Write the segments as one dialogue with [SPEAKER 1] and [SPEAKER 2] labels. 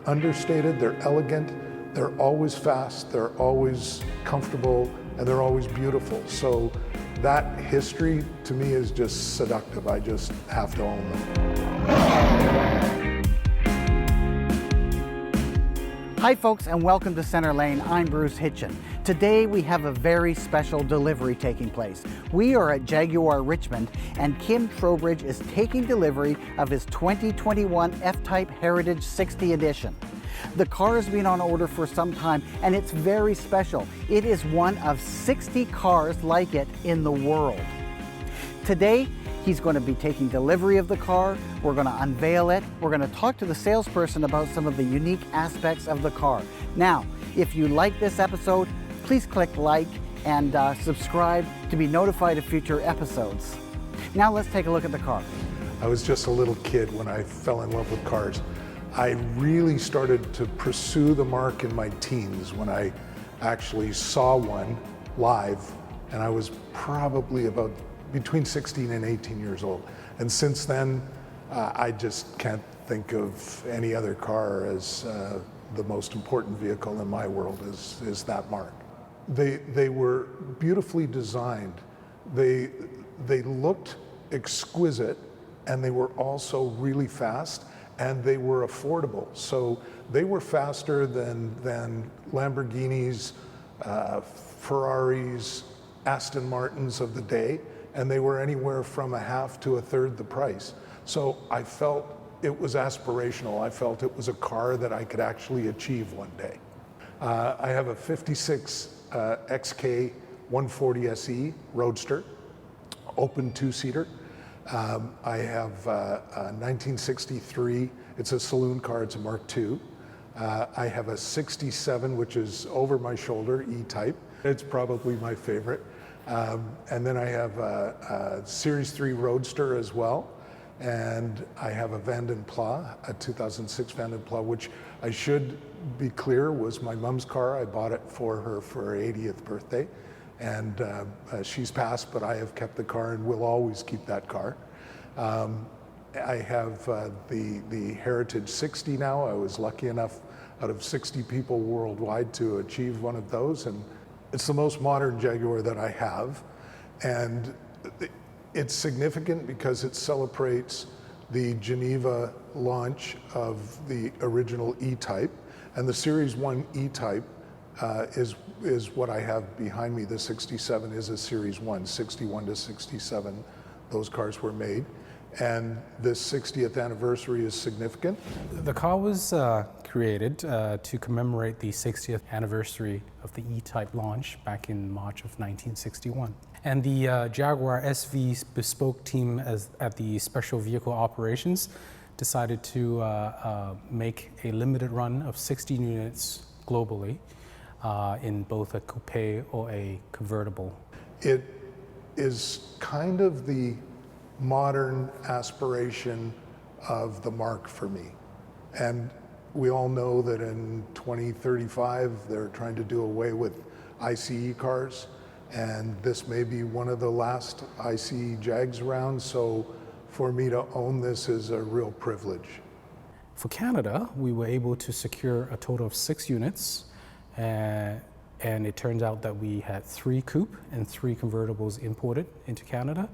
[SPEAKER 1] understated, they're elegant, they're always fast, they're always comfortable, and they're always beautiful. So that history to me is just seductive. I just have to own them.
[SPEAKER 2] Hi folks, and welcome to Center Lane. I'm Bruce Hitchin. Today we have a very special delivery taking place. We are at Jaguar Richmond, and Kim Trowbridge is taking delivery of his 2021 F-Type Heritage 60 Edition. The car has been on order for some time, and it's very special. It is one of 60 cars like it in the world. Today, he's going to be taking delivery of the car. We're going to unveil it. We're going to talk to the salesperson about some of the unique aspects of the car. Now, if you like this episode, please click like and subscribe to be notified of future episodes. Now let's take a look at the car.
[SPEAKER 1] I was just a little kid when I fell in love with cars. I really started to pursue the mark in my teens when I actually saw one live, and I was probably about between 16 and 18 years old. And since then, I just can't think of any other car as the most important vehicle in my world is that mark. They were beautifully designed. They looked exquisite, and they were also really fast, and they were affordable. So they were faster than Lamborghinis, Ferraris, Aston Martins of the day, and they were anywhere from a half to a third the price. So I felt it was aspirational. I felt it was a car that I could actually achieve one day. I have a 56 XK 140 SE Roadster, open two-seater. I have a 1963, it's a saloon car, it's a Mark II. I have a 67, which is over my shoulder, E-Type. It's probably my favorite. And then I have a Series 3 Roadster as well. And I have a Van den Plas, a 2006 Van den Plas, which I should be clear was my mom's car. I bought it for her for her 80th birthday. And she's passed, but I have kept the car and will always keep that car. I have the Heritage 60 now. I was lucky enough out of 60 people worldwide to achieve one of those. And it's the most modern Jaguar that I have. And it's significant because it celebrates the Geneva launch of the original E-Type. And the Series 1 E-Type is what I have behind me. The 67 is a Series 1, 61 to 67, those cars were made. And this 60th anniversary is significant.
[SPEAKER 3] The car was created to commemorate the 60th anniversary of the E-Type launch back in March of 1961. And the Jaguar SV bespoke team at the Special Vehicle Operations decided to make a limited run of 16 units globally in both a coupe or a convertible. It
[SPEAKER 1] is kind of the modern aspiration of the mark for me. And we all know that in 2035, they're trying to do away with ICE cars. And this may be one of the last ICE Jags around. So for me to own this is a real privilege.
[SPEAKER 3] For Canada, we were able to secure a total of 6 units. And it turns out that we had 3 coupe and 3 convertibles imported into Canada.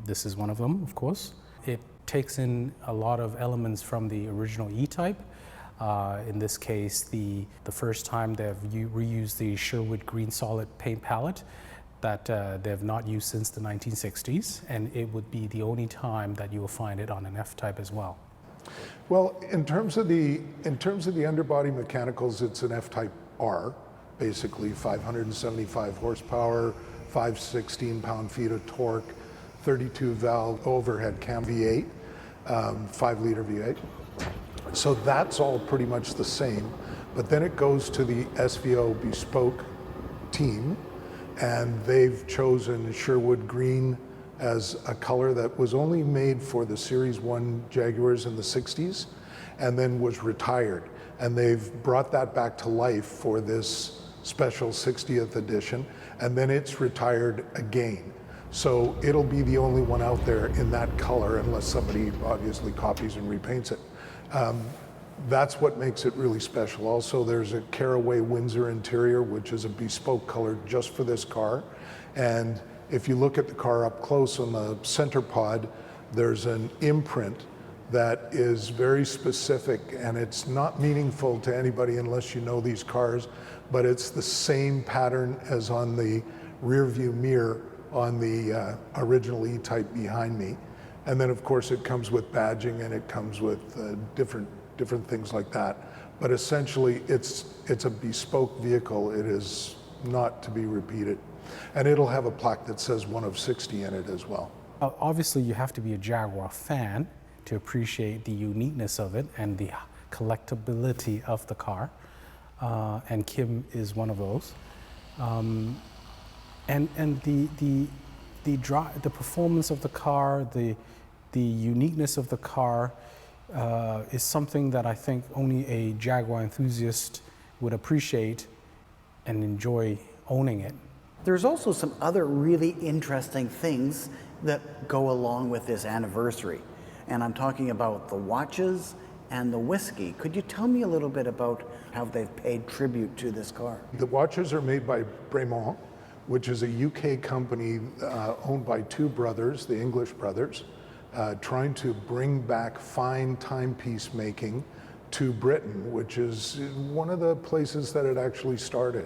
[SPEAKER 3] This is one of them, of course. It takes in a lot of elements from the original E-Type. In this case, the first time they've reused the Sherwood Green solid paint palette that they've not used since the 1960s, and it would be the only time that you will find it on an F-Type as well.
[SPEAKER 1] Well, in terms of the underbody mechanicals, it's an F-Type R, basically 575 horsepower, 516 pound-feet of torque, 32 valve overhead cam V8, 5-liter V8. So that's all pretty much the same. But then it goes to the SVO bespoke team, and they've chosen Sherwood Green as a color that was only made for the Series 1 Jaguars in the 60s and then was retired. And they've brought that back to life for this special 60th edition, and then it's retired again. So it'll be the only one out there in that color unless somebody obviously copies and repaints it. that's what makes it really special. Also, there's a Caraway Windsor interior, which is a bespoke color just for this car. And if you look at the car up close on the center pod, there's an imprint that is very specific, and it's not meaningful to anybody unless you know these cars, but it's the same pattern as on the rear view mirror on the original E-Type behind me. And then of course it comes with badging, and it comes with different things like that. But essentially it's a bespoke vehicle. It is not to be repeated. And it'll have a plaque that says 1 of 60 in it as well.
[SPEAKER 3] Obviously, you have to be a Jaguar fan to appreciate the uniqueness of it and the collectability of the car. And Kim is one of those. And the performance of the car, the uniqueness of the car is something that I think only a Jaguar enthusiast would appreciate and enjoy owning it.
[SPEAKER 2] There's also some other really interesting things that go along with this anniversary. And I'm talking about the watches and the whiskey. Could you tell me a little bit about how they've paid tribute to this car?
[SPEAKER 1] The watches are made by Bremont, which is a UK company owned by two brothers, the English brothers, trying to bring back fine timepiece making to Britain, which is one of the places that it actually started,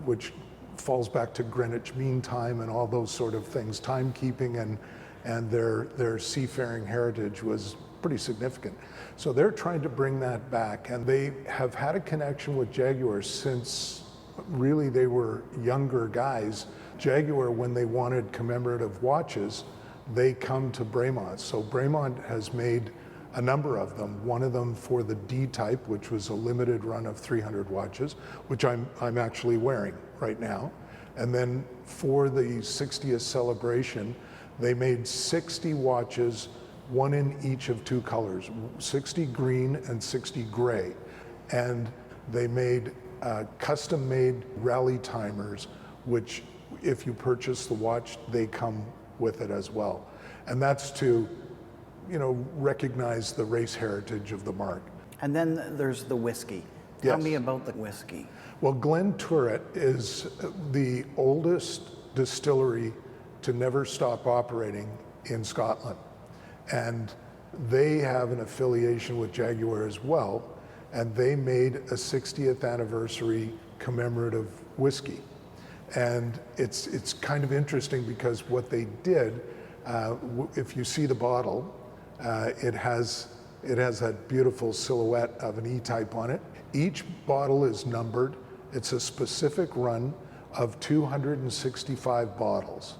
[SPEAKER 1] which falls back to Greenwich Mean Time and all those sort of things. Timekeeping and their seafaring heritage was pretty significant. So they're trying to bring that back, and they have had a connection with Jaguar since really they were younger guys. Jaguar, when they wanted commemorative watches, they come to Bremont. So Bremont has made a number of them. One of them for the D-Type, which was a limited run of 300 watches, which I'm actually wearing right now. And then for the 60th celebration, they made 60 watches, one in each of two colors, 60 green and 60 gray. And they made custom-made rally timers, which if you purchase the watch, they come with it as well. And that's to, recognize the race heritage of the mark.
[SPEAKER 2] And then there's the whiskey. Tell me about the whiskey.
[SPEAKER 1] Well, Glen Turret is the oldest distillery to never stop operating in Scotland. And they have an affiliation with Jaguar as well, and they made a 60th anniversary commemorative whiskey. And it's kind of interesting because what they did, if you see the bottle, it has that beautiful silhouette of an E-Type on it. Each bottle is numbered. It's a specific run of 265 bottles.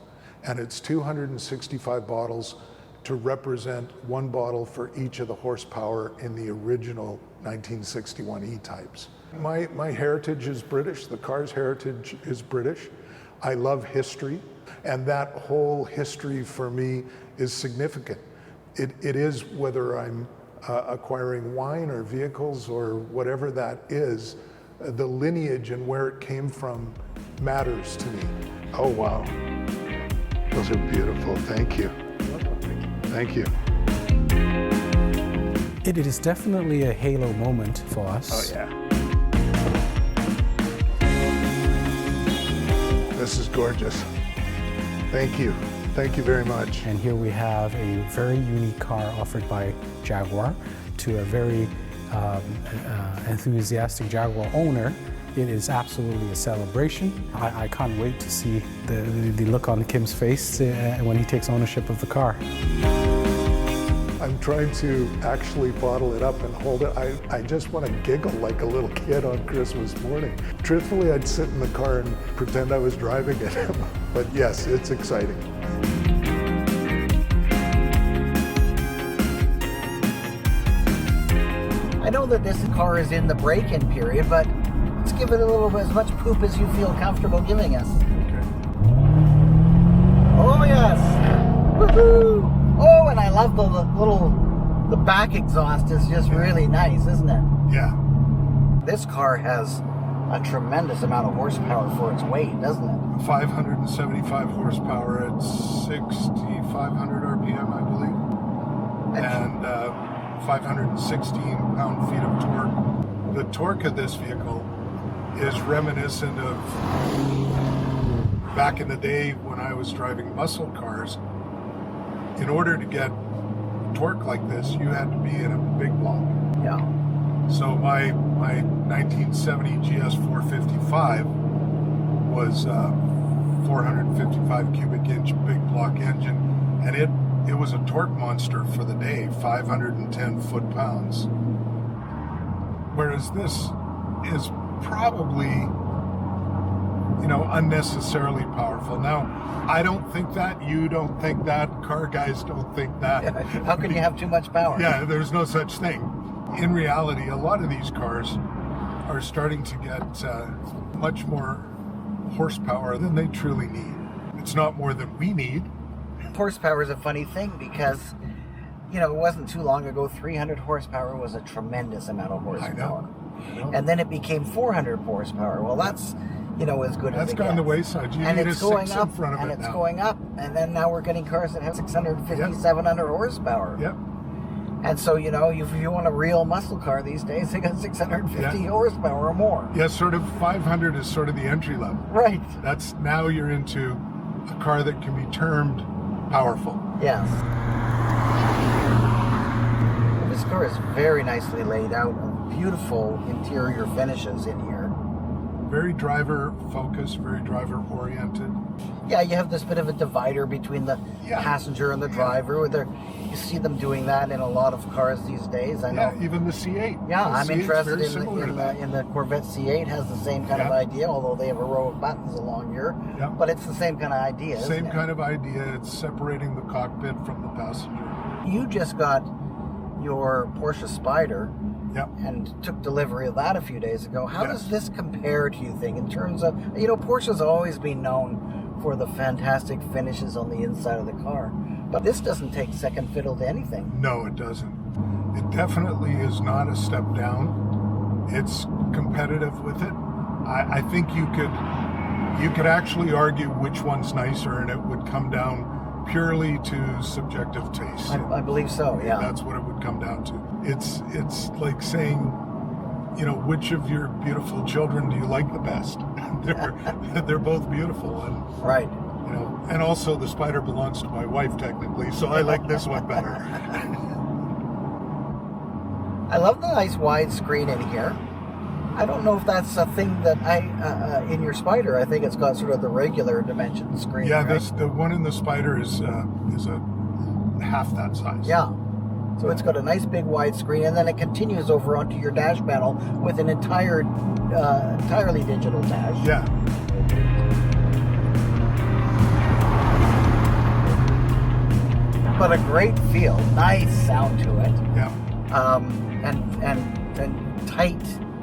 [SPEAKER 1] And it's 265 bottles to represent one bottle for each of the horsepower in the original 1961 E-Types. My heritage is British, the car's heritage is British. I love history, and that whole history for me is significant. It is whether I'm acquiring wine or vehicles or whatever that is, the lineage and where it came from matters to me. Oh wow, those are beautiful, thank you. Thank you.
[SPEAKER 3] It is definitely a halo moment for us.
[SPEAKER 1] Oh yeah. This is gorgeous. Thank you. Thank you very much.
[SPEAKER 3] And here we have a very unique car offered by Jaguar to a very enthusiastic Jaguar owner. It is absolutely a celebration. I can't wait to see the look on Kim's face when he takes ownership of the car.
[SPEAKER 1] I'm trying to actually bottle it up and hold it. I just want to giggle like a little kid on Christmas morning. Truthfully, I'd sit in the car and pretend I was driving it. But yes, it's exciting.
[SPEAKER 2] I know that this car is in the break-in period, but let's give it a little bit, as much poop as you feel comfortable giving us.
[SPEAKER 1] Okay.
[SPEAKER 2] Oh yes! Woohoo! Oh, and I love the back exhaust is just really nice, isn't it?
[SPEAKER 1] Yeah.
[SPEAKER 2] This car has a tremendous amount of horsepower for its weight, doesn't it?
[SPEAKER 1] 575 horsepower at 6,500 RPM, I believe. And 516 pound-feet of torque. The torque of this vehicle is reminiscent of back in the day when I was driving muscle cars. In order to get torque like this, you had to be in a big block.
[SPEAKER 2] Yeah.
[SPEAKER 1] So my 1970 GS 455 was 455 cubic inch big block engine, and it was a torque monster for the day, 510 foot-pounds. Whereas this is probably, unnecessarily powerful. Now, I don't think that, you don't think that, car guys don't think that.
[SPEAKER 2] How can you have too much power?
[SPEAKER 1] Yeah, there's no such thing. In reality, a lot of these cars are starting to get much more horsepower than they truly need. It's not more than we need.
[SPEAKER 2] Horsepower is a funny thing because, it wasn't too long ago, 300 horsepower was a tremendous amount of horsepower.
[SPEAKER 1] I know.
[SPEAKER 2] And then it became 400 horsepower. Well, that's, as good as
[SPEAKER 1] That's
[SPEAKER 2] it
[SPEAKER 1] gone
[SPEAKER 2] gets.
[SPEAKER 1] the wayside. You
[SPEAKER 2] And
[SPEAKER 1] need
[SPEAKER 2] it's
[SPEAKER 1] a
[SPEAKER 2] going
[SPEAKER 1] 6
[SPEAKER 2] up,
[SPEAKER 1] in front of
[SPEAKER 2] and
[SPEAKER 1] it
[SPEAKER 2] it's
[SPEAKER 1] now.
[SPEAKER 2] going up. And then now we're getting cars that have 650,
[SPEAKER 1] Yep.
[SPEAKER 2] 700 horsepower.
[SPEAKER 1] Yep.
[SPEAKER 2] And so, if you want a real muscle car these days, they got 650
[SPEAKER 1] Yeah.
[SPEAKER 2] horsepower or more.
[SPEAKER 1] Yeah, sort of 500 is sort of the entry level.
[SPEAKER 2] Right.
[SPEAKER 1] That's now you're into a car that can be termed powerful.
[SPEAKER 2] Yes. This car is very nicely laid out. Beautiful interior finishes in here.
[SPEAKER 1] Very driver focused, very driver oriented.
[SPEAKER 2] Yeah, you have this bit of a divider between the
[SPEAKER 1] Yeah.
[SPEAKER 2] passenger and the driver. You see them doing that in a lot of cars these days. I know.
[SPEAKER 1] Yeah, even the C8.
[SPEAKER 2] Yeah,
[SPEAKER 1] The
[SPEAKER 2] I'm
[SPEAKER 1] C8 's
[SPEAKER 2] interested
[SPEAKER 1] very similar to that.
[SPEAKER 2] in the Corvette C8 has the same kind of
[SPEAKER 1] Yeah.
[SPEAKER 2] idea, although they have a row of buttons along here.
[SPEAKER 1] Yeah.
[SPEAKER 2] But it's the same kind of idea.
[SPEAKER 1] Same
[SPEAKER 2] isn't it?
[SPEAKER 1] kind of idea. It's separating the cockpit from the passenger.
[SPEAKER 2] You just got your Porsche Spyder
[SPEAKER 1] Yep.
[SPEAKER 2] and took delivery of that a few days ago. How
[SPEAKER 1] Yes.
[SPEAKER 2] does this compare, do you think, in terms of, Porsche's always been known for the fantastic finishes on the inside of the car, but this doesn't take second fiddle to anything.
[SPEAKER 1] No, it doesn't. It definitely is not a step down. It's competitive with it. I think you could actually argue which one's nicer, and it would come down purely to subjective taste.
[SPEAKER 2] I believe so, yeah.
[SPEAKER 1] That's what it would come down to. It's like saying, which of your beautiful children do you like the best? They're both beautiful, and
[SPEAKER 2] Right.
[SPEAKER 1] and also the Spyder belongs to my wife technically, so I like this one better.
[SPEAKER 2] I love the nice wide screen in here. I don't know if that's a thing that in your Spyder, I think it's got sort of the regular dimension screen.
[SPEAKER 1] Yeah,
[SPEAKER 2] right?
[SPEAKER 1] the one in the Spyder is a half that size.
[SPEAKER 2] Yeah. So it's got a nice big wide screen, and then it continues over onto your dash panel with an entirely digital dash.
[SPEAKER 1] Yeah.
[SPEAKER 2] But a great feel, nice sound to it,
[SPEAKER 1] Yeah.
[SPEAKER 2] and tight,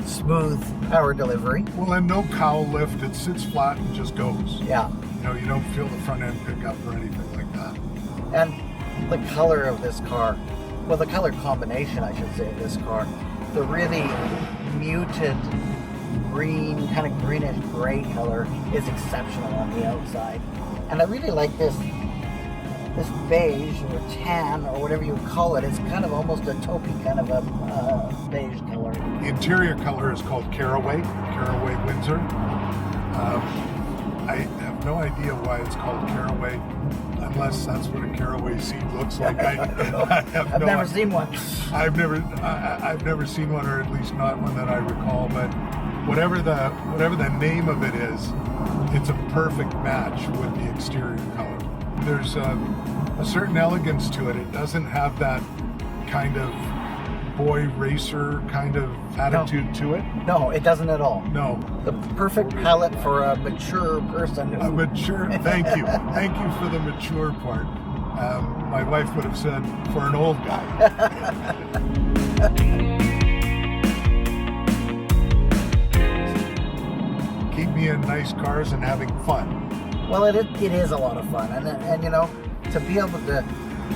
[SPEAKER 2] smooth power delivery.
[SPEAKER 1] Well, and no cowl lift. It sits flat and just goes.
[SPEAKER 2] Yeah.
[SPEAKER 1] You don't feel the front end pick up or anything like that.
[SPEAKER 2] And the color of this car, well, the color combination, I should say, of this car, the really muted green, kind of greenish gray color is exceptional on the outside. And I really like this beige or tan or whatever you would call it. It's kind of almost a taupey kind of a beige color.
[SPEAKER 1] The interior color is called Caraway Windsor. I have no idea why it's called Caraway, unless that's what a caraway seed looks like. I have
[SPEAKER 2] I've
[SPEAKER 1] no
[SPEAKER 2] never
[SPEAKER 1] idea.
[SPEAKER 2] seen one.
[SPEAKER 1] I've never seen one, or at least not one that I recall. But whatever the name of it is, it's a perfect match with the exterior color. There's a certain elegance to it. It doesn't have that kind of boy racer kind of attitude to it.
[SPEAKER 2] No, it doesn't at all.
[SPEAKER 1] No,
[SPEAKER 2] The perfect palette for a mature person.
[SPEAKER 1] a mature. Thank you for the mature part. My wife would have said for an old guy. Keep me in nice cars and having fun.
[SPEAKER 2] Well, it is a lot of fun, and to be able to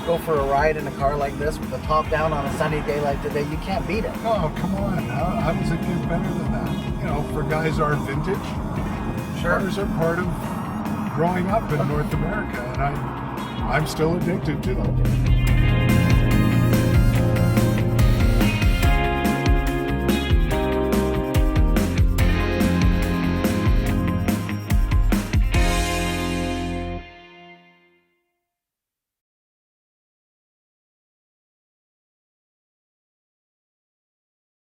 [SPEAKER 2] go for a ride in a car like this with the top down on a sunny day like today, you can't beat it.
[SPEAKER 1] Oh, come on. How does it get better than that? For guys our vintage,
[SPEAKER 2] Sure.
[SPEAKER 1] cars are part of growing up in North America, and I'm still addicted to them.